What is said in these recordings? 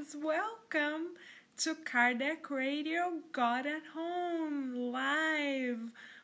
friends, welcome to Kardec Radio God at Home live.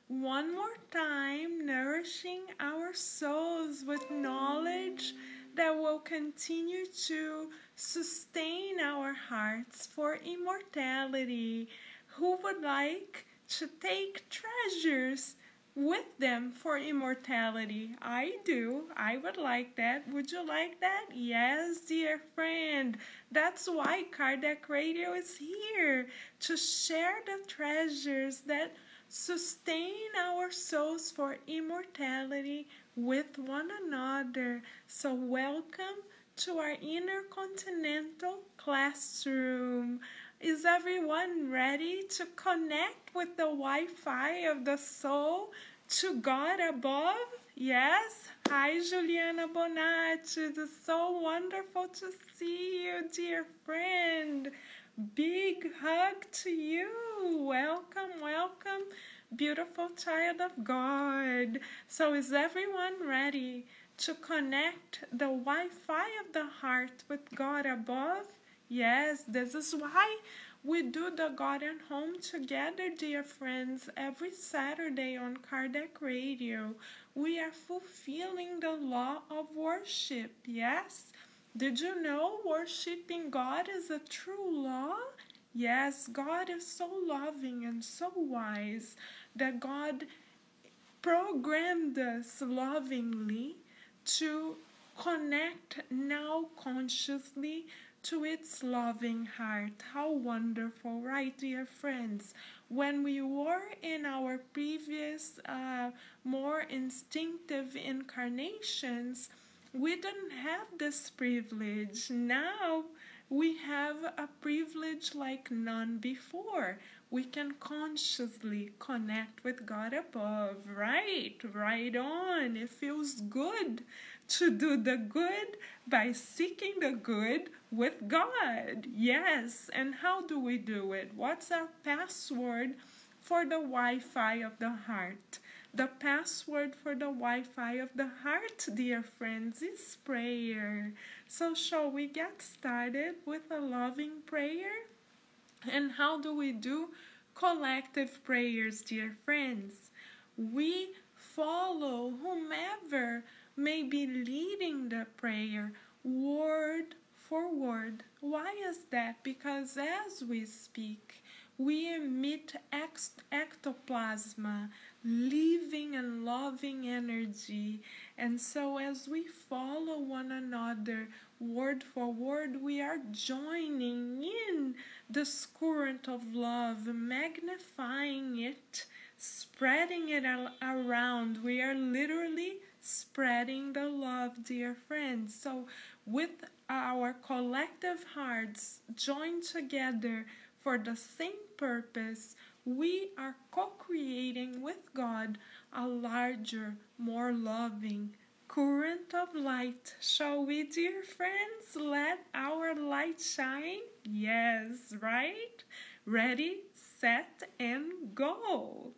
One more time, nourishing our souls with knowledge that will continue to sustain our hearts for immortality. Who would like to take treasures with them for immortality? I do. I would like that. Would you like that? Yes, dear friend. That's why Kardec Radio is here, to share the treasures that sustain our souls for immortality with one another. So welcome to our intercontinental classroom. Is everyone ready to connect with the Wi-Fi of the soul to God above? Yes? Hi, Juliana Bonatti. It is so wonderful to see you, dear friend. Big hug to you. Welcome, welcome, beautiful child of God. So is everyone ready to connect the Wi-Fi of the heart with God above? Yes, this is why we do the God at Home together, dear friends, every Saturday on Kardec Radio. We are fulfilling the law of worship, yes? Did you know worshiping God is a true law? Yes, God is so loving and so wise that God programmed us lovingly to connect now consciously to its loving heart. How wonderful, right, dear friends? When we were in our previous, more instinctive incarnations, we didn't have this privilege. Now we have a privilege like none before. We can consciously connect with God above, right? Right on. It feels good to do the good by seeking the good with God. Yes, and how do we do it? What's our password for the Wi-Fi of the heart? The password for the Wi-Fi of the heart, dear friends, is prayer. So shall we get started with a loving prayer? And how do we do collective prayers, dear friends? We follow whomever may be leading the prayer word for word. Why is that? Because as we speak, we emit ectoplasma, living and loving energy. And so as we follow one another word for word, we are joining in this current of love, magnifying it, spreading it around. We are literally spreading the love, dear friends. So with our collective hearts joined together for the same purpose, we are co-creating with God a larger, more loving current of light. Shall we, dear friends, let our light shine? Yes, right? Ready, set, and go.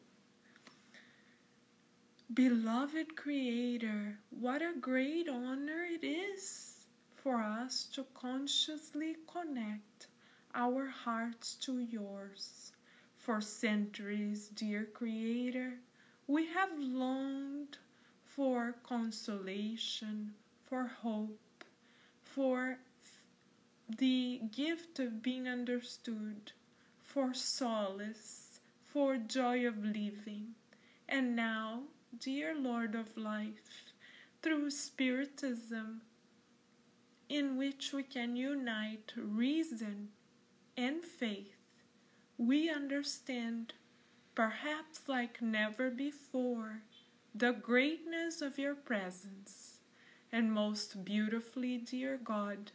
Beloved Creator, what a great honor it is for us to consciously connect our hearts to yours. For centuries, dear Creator, we have longed for consolation, for hope, for the gift of being understood, for solace, for joy of living. And now, dear Lord of Life, through Spiritism, in which we can unite reason and faith, we understand, perhaps like never before, the greatness of your presence. And most beautifully, dear God,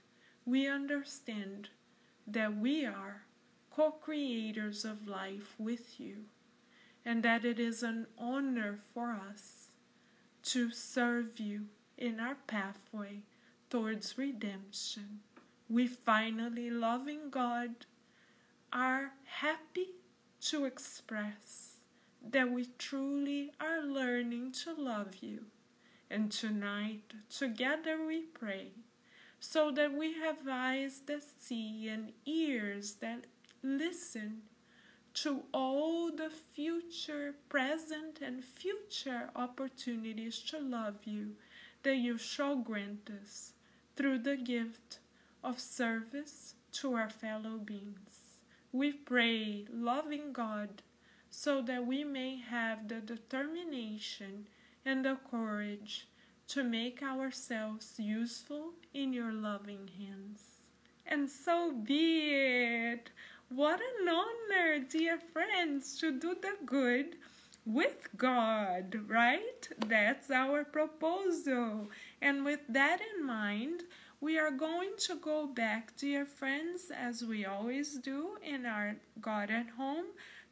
we understand that we are co-creators of life with you, and that it is an honor for us to serve you in our pathway towards redemption. We finally, loving God, are happy to express that we truly are learning to love you. And tonight, together we pray so that we have eyes that see and ears that listen to all the future, present, and future opportunities to love you that you shall grant us through the gift of service to our fellow beings. We pray, loving God, so that we may have the determination and the courage to make ourselves useful in your loving hands. And so be it. What an honor, dear friends, to do the good with God, right? That's our proposal. And with that in mind, we are going to go back, dear friends, as we always do in our God at Home,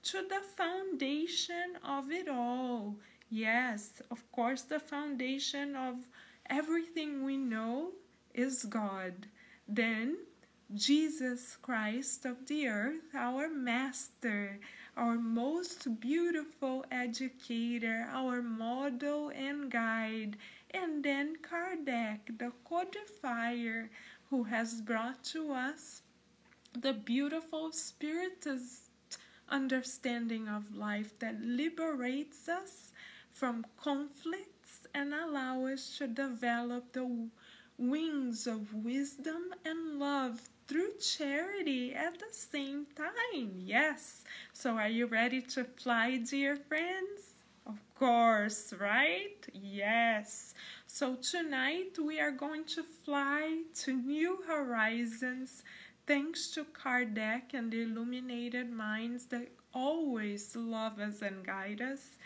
to the foundation of it all. Yes, of course, the foundation of everything we know is God. Then Jesus Christ of the earth, our master, our most beautiful educator, our model and guide, and then Kardec, the codifier, who has brought to us the beautiful spiritist understanding of life that liberates us from conflicts and allow us to develop the wings of wisdom and love through charity at the same time. Yes. So are you ready to fly, dear friends? Of course, right? Yes. So tonight we are going to fly to new horizons thanks to Kardec and the illuminated minds that always love us and guide us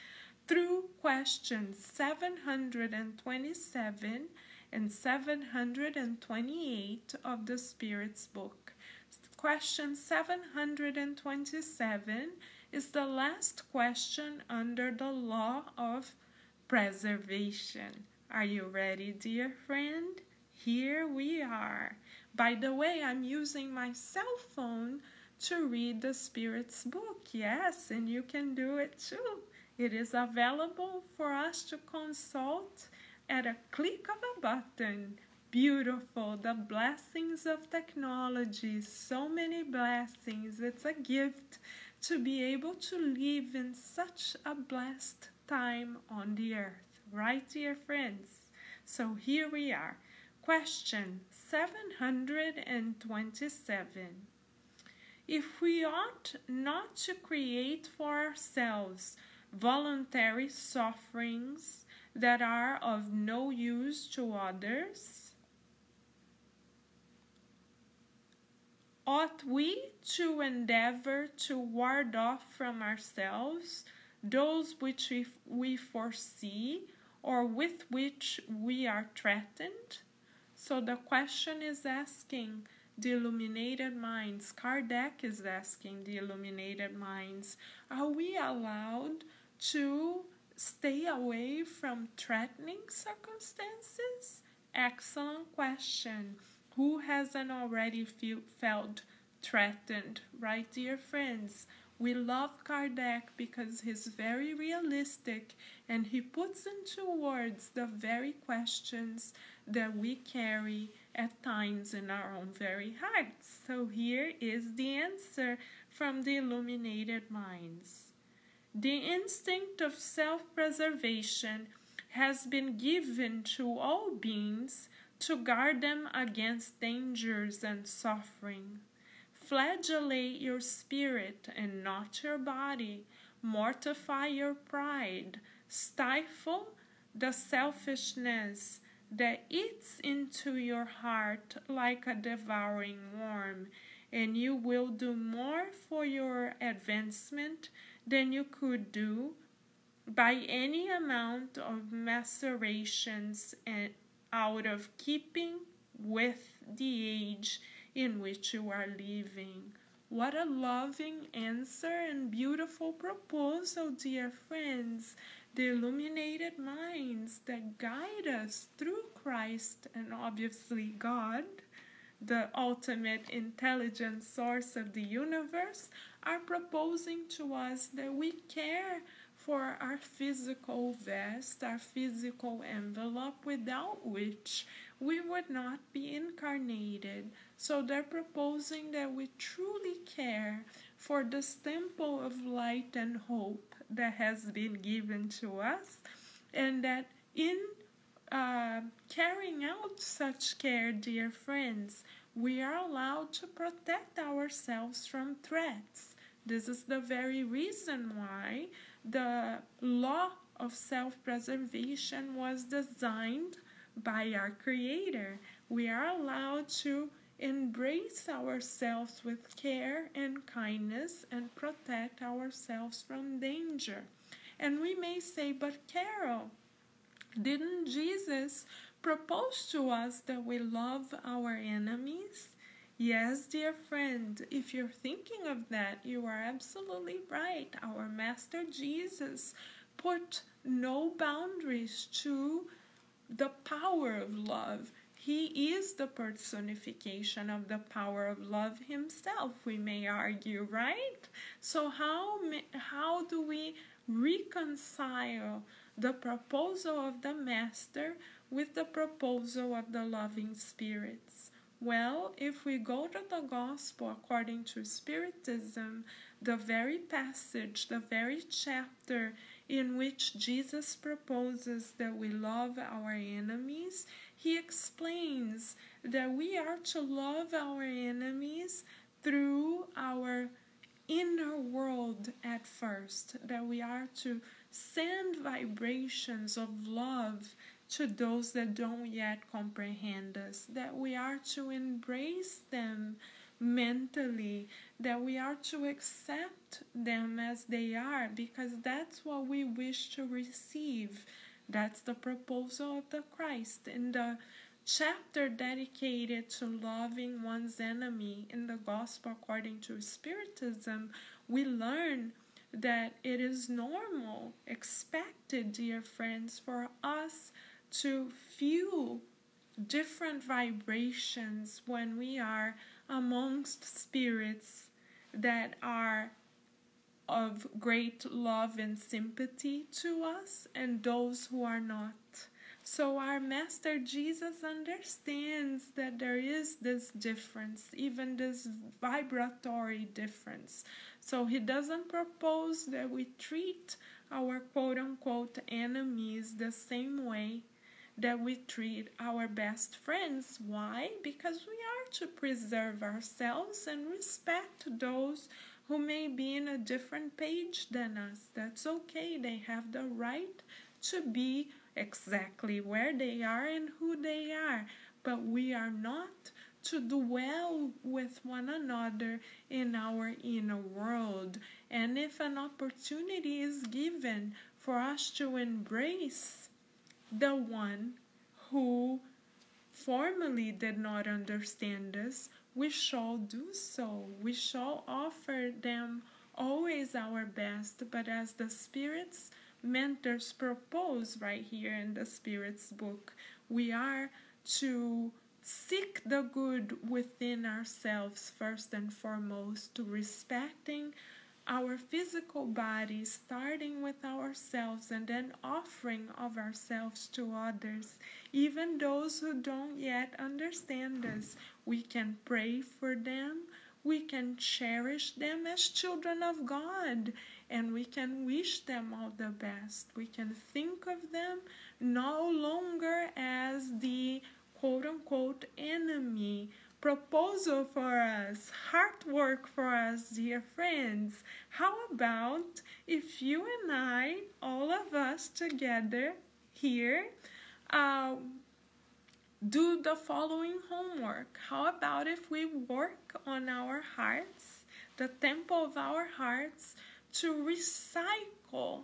through questions 727 and 728 of the Spirit's book. Question 727 is the last question under the law of preservation. Are you ready, dear friend? Here we are. By the way, I'm using my cell phone to read the Spirit's book. Yes, and you can do it too. It is available for us to consult at a click of a button. Beautiful, the blessings of technology, so many blessings. It's a gift to be able to live in such a blessed time on the earth, right, dear friends? So here we are. Question 727. If we ought not to create for ourselves voluntary sufferings that are of no use to others, ought we to endeavor to ward off from ourselves those which we foresee or with which we are threatened? So the question is asking the illuminated minds, Kardec is asking the illuminated minds, are we allowed to stay away from threatening circumstances? Excellent question. Who hasn't already felt threatened, right, dear friends? We love Kardec because he's very realistic and he puts into words the very questions that we carry at times in our own very hearts. So here is the answer from the illuminated minds. The instinct of self-preservation has been given to all beings to guard them against dangers and suffering. Flagellate your spirit and not your body. Mortify your pride. Stifle the selfishness that eats into your heart like a devouring worm, and you will do more for your advancement than you could do by any amount of macerations and out of keeping with the age in which you are living. What a loving answer and beautiful proposal, dear friends. The illuminated minds that guide us through Christ and obviously God, the ultimate intelligent source of the universe, are proposing to us that we care for our physical vest, our physical envelope, without which we would not be incarnated. So they're proposing that we truly care for this temple of light and hope that has been given to us, and that in carrying out such care, dear friends, we are allowed to protect ourselves from threats. This is the very reason why the law of self-preservation was designed by our Creator. We are allowed to embrace ourselves with care and kindness and protect ourselves from danger. And we may say, but Carol, didn't Jesus propose to us that we love our enemies? Yes, dear friend, if you're thinking of that, you are absolutely right. Our Master Jesus put no boundaries to the power of love. He is the personification of the power of love himself, we may argue, right? So how do we reconcile the proposal of the Master with the proposal of the loving spirits? Well, if we go to the Gospel according to Spiritism, the very passage, the very chapter in which Jesus proposes that we love our enemies, he explains that we are to love our enemies through our inner world at first, that we are to send vibrations of love to those that don't yet comprehend us, that we are to embrace them mentally, that we are to accept them as they are, because that's what we wish to receive. That's the proposal of the Christ. In the chapter dedicated to loving one's enemy in the Gospel according to Spiritism, we learn that it is normal, expected, dear friends, for us to feel different vibrations when we are amongst spirits that are of great love and sympathy to us, and those who are not. So our Master Jesus understands that there is this difference, even this vibratory difference. So he doesn't propose that we treat our quote-unquote enemies the same way that we treat our best friends. Why? Because we are to preserve ourselves and respect those who may be in a different page than us. That's okay. They have the right to be exactly where they are and who they are. But we are not to dwell with one another in our inner world. And if an opportunity is given for us to embrace the one who formerly did not understand us, we shall do so. We shall offer them always our best, but as the Spirit's mentors propose right here in the Spirit's book, we are to seek the good within ourselves first and foremost, to respecting our physical body, starting with ourselves and then offering of ourselves to others, even those who don't yet understand us. We can pray for them, we can cherish them as children of God, and we can wish them all the best. We can think of them no longer as the quote-unquote enemy. Proposal for us, heart work for us, dear friends. How about if you and I, all of us together here, do the following homework? How about if we work on our hearts, the temple of our hearts, to recycle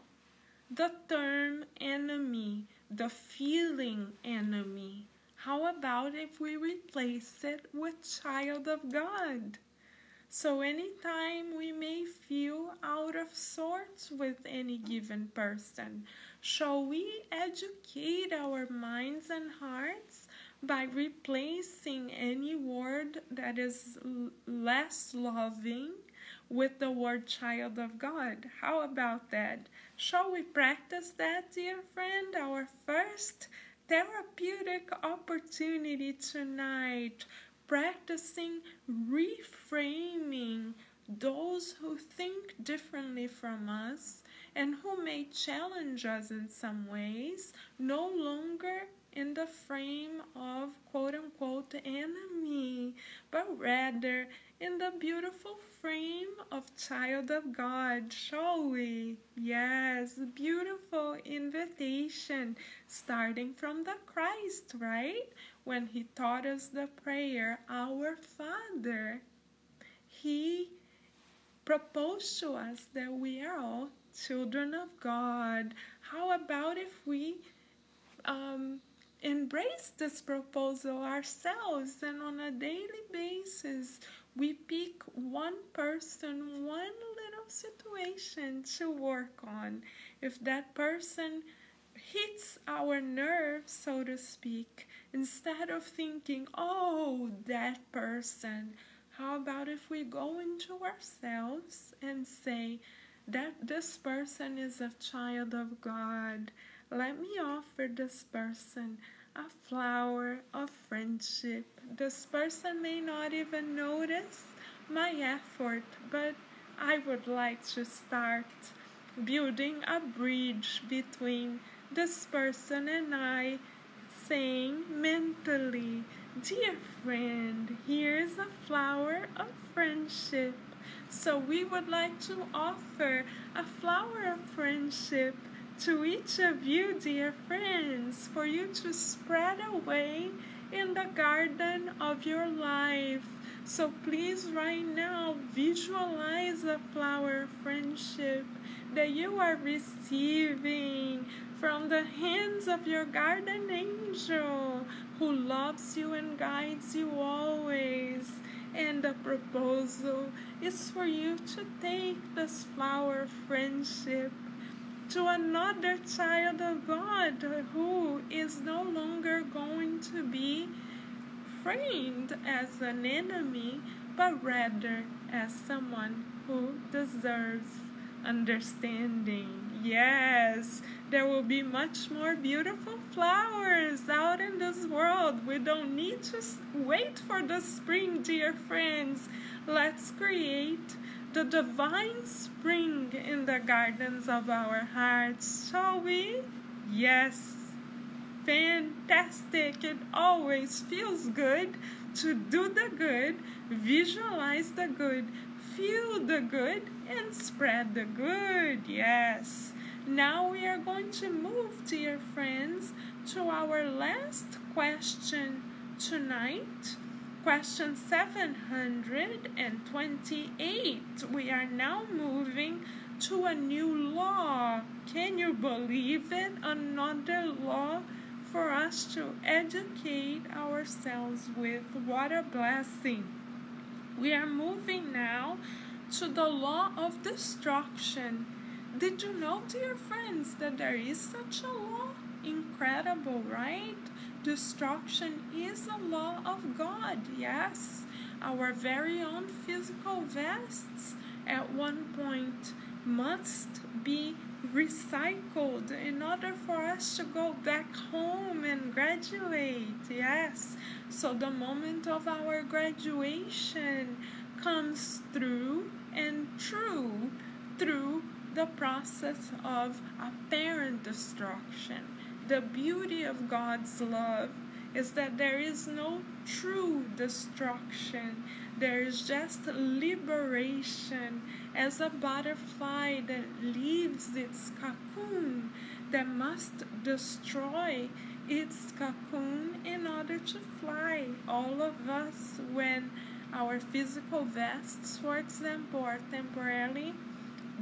the term enemy, the feeling enemy? How about if we replace it with child of God? So anytime we may feel out of sorts with any given person, shall we educate our minds and hearts by replacing any word that is less loving with the word child of God? How about that? Shall we practice that, dear friend? Our first therapeutic opportunity tonight, practicing reframing those who think differently from us and who may challenge us in some ways, no longer in the frame of quote-unquote enemy, but rather in the beautiful frame of child of God, shall we? Yes, beautiful invitation starting from the Christ, right? When he taught us the prayer, Our Father, he proposed to us that we are all children of God. How about if we embrace this proposal ourselves, and on a daily basis we pick one person, one little situation to work on. If that person hits our nerve, so to speak, instead of thinking, oh, that person, how about if we go into ourselves and say that this person is a child of God? Let me offer this person a flower of friendship. This person may not even notice my effort, but I would like to start building a bridge between this person and I, saying mentally, dear friend, here's a flower of friendship. So we would like to offer a flower of friendship to each of you, dear friends, for you to spread away in the garden of your life. So please right now visualize a flower of friendship that you are receiving from the hands of your guardian angel who loves you and guides you always. And the proposal is for you to take this flower of friendship to another child of God who is no longer going to be framed as an enemy, but rather as someone who deserves understanding. Yes, there will be much more beautiful flowers out in this world. We don't need to wait for the spring, dear friends. Let's create the divine spring in the gardens of our hearts, shall we? Yes. Fantastic. It always feels good to do the good, visualize the good, feel the good, and spread the good. Yes. Now we are going to move, dear friends, to our last question tonight. Question 728. We are now moving to a new law. Can you believe it? Another law for us to educate ourselves with. What a blessing. We are moving now to the law of destruction. Did you know, dear friends, that there is such a law? Incredible, right? Destruction is a law of God, yes. Our very own physical vests at one point must be recycled in order for us to go back home and graduate, yes. So the moment of our graduation comes through and through the process of apparent destruction. The beauty of God's love is that there is no true destruction. There is just liberation, as a butterfly that leaves its cocoon, that must destroy its cocoon in order to fly. All of us, when our physical vests, for example, are temporarily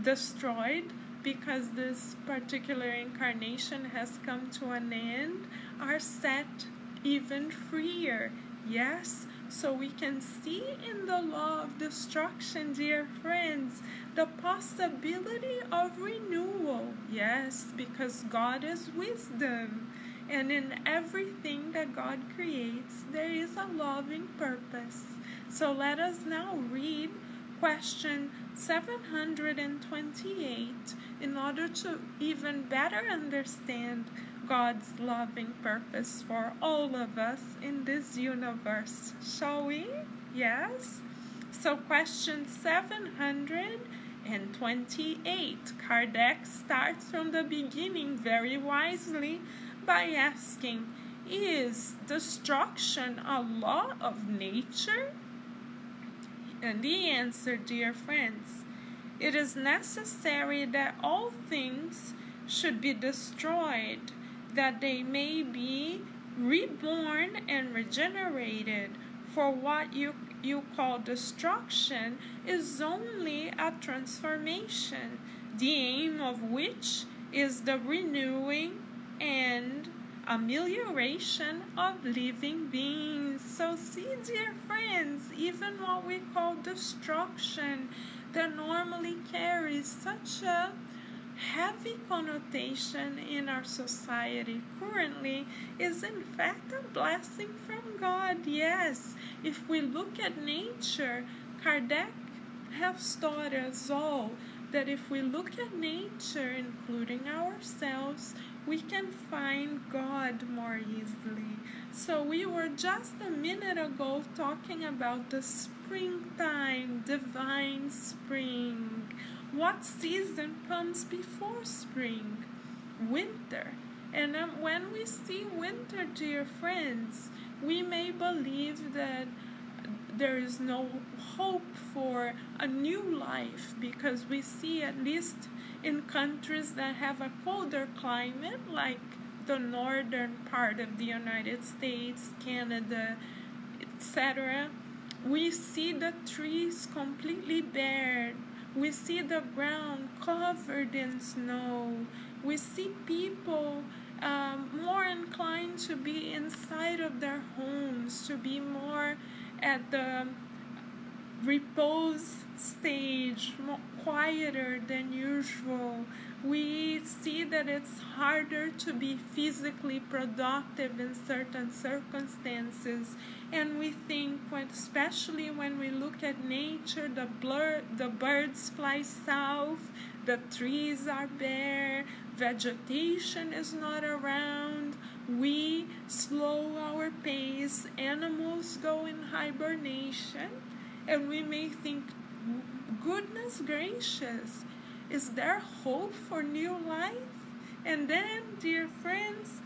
destroyed because this particular incarnation has come to an end, are set even freer. Yes, so we can see in the law of destruction, dear friends, the possibility of renewal. Yes, because God is wisdom, and in everything that God creates, there is a loving purpose. So let us now read question 728 in order to even better understand God's loving purpose for all of us in this universe. Shall we? Yes? So question 728. Kardec starts from the beginning very wisely by asking, is destruction a law of nature? And the answer, dear friends, it is necessary that all things should be destroyed, that they may be reborn and regenerated. For what you call destruction is only a transformation, the aim of which is the renewing and amelioration of living beings. So see, dear friends, even what we call destruction that normally carries such a heavy connotation in our society currently is in fact a blessing from God. Yes, if we look at nature, Kardec has taught us all that if we look at nature, including ourselves, we can find God more easily. So we were just a minute ago talking about the springtime, divine spring. What season comes before spring? Winter. And when we see winter, dear friends, we may believe that there is no hope for a new life, because we see, at least in countries that have a colder climate, like the northern part of the United States, Canada, etc., we see the trees completely bare. We see the ground covered in snow. We see people more inclined to be inside of their homes, to be more at the repose stage, more quieter than usual. We see that it's harder to be physically productive in certain circumstances, and we think, especially when we look at nature, the birds fly south, the trees are bare, vegetation is not around, we slow our pace, animals go in hibernation, and we may think, goodness gracious, is there hope for new life? And then, dear friends,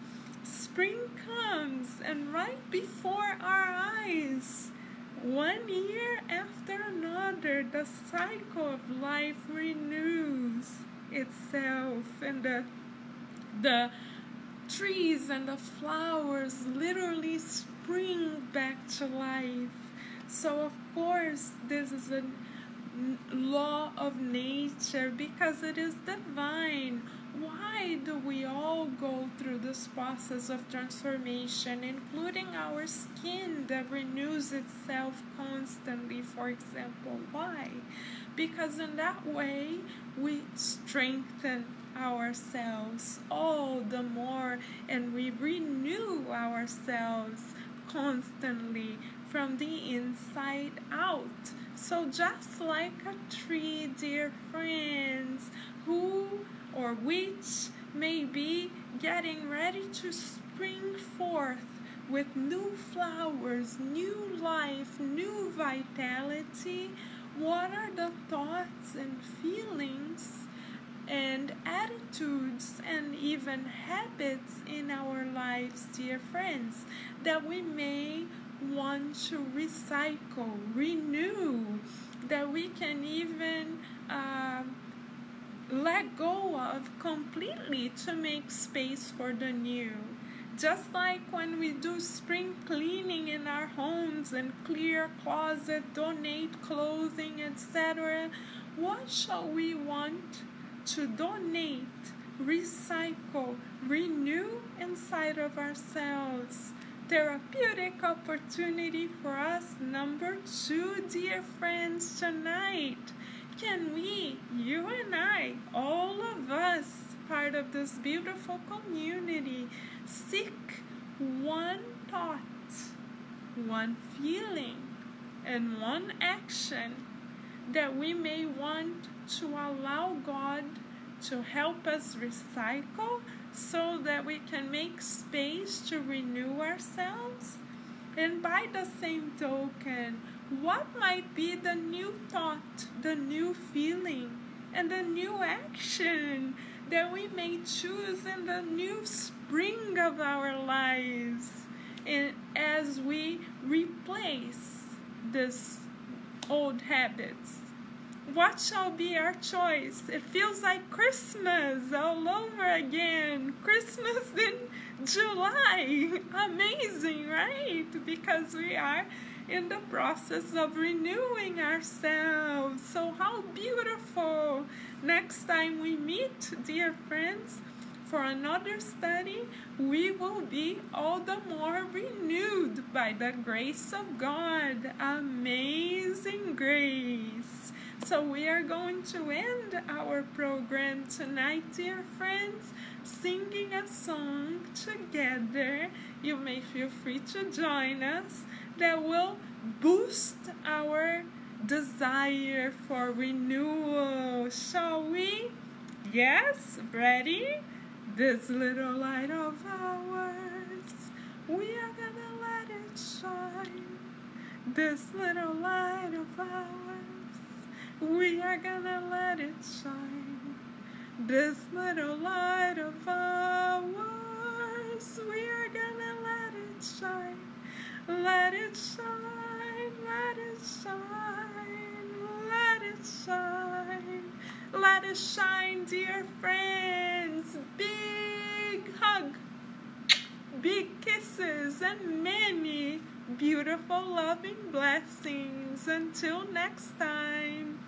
spring comes, and right before our eyes, 1 year after another, the cycle of life renews itself, and the trees and the flowers literally spring back to life. So of course this is a law of nature, because it is divine. Why do we all go through this process of transformation, including our skin that renews itself constantly, for example? Why? Because in that way we strengthen ourselves all the more, and we renew ourselves constantly from the inside out. So just like a tree, dear friends, who or which may be getting ready to spring forth with new flowers, new life, new vitality, what are the thoughts and feelings and attitudes and even habits in our lives, dear friends, that we may want to recycle, renew, that we can even let go of completely to make space for the new. Just like when we do spring cleaning in our homes and clear closet, donate clothing, etc., what shall we want to donate, recycle, renew inside of ourselves? Therapeutic opportunity for us. Number 2, dear friends, tonight. Can we, you and I, all of us, part of this beautiful community, seek one thought, one feeling, and one action that we may want to allow God to help us recycle so that we can make space to renew ourselves? And by the same token, what might be the new thought, the new feeling, and the new action that we may choose in the new spring of our lives, and as we replace these old habits? What shall be our choice? It feels like Christmas all over again. Christmas in July. Amazing, right? Because we are in the process of renewing ourselves. So how beautiful. Next time we meet, dear friends, for another study, we will be all the more renewed by the grace of God. Amazing grace. So we are going to end our program tonight, dear friends, singing a song together. You may feel free to join us. That will boost our desire for renewal. Shall we? Yes? Ready? This little light of ours, we are gonna let it shine. This little light of ours, we are gonna let it shine. This little light of ours, we are gonna let it shine. Let it shine, let it shine, let it shine. Let it shine, dear friends. Big hug, big kisses, and many beautiful loving blessings. Until next time.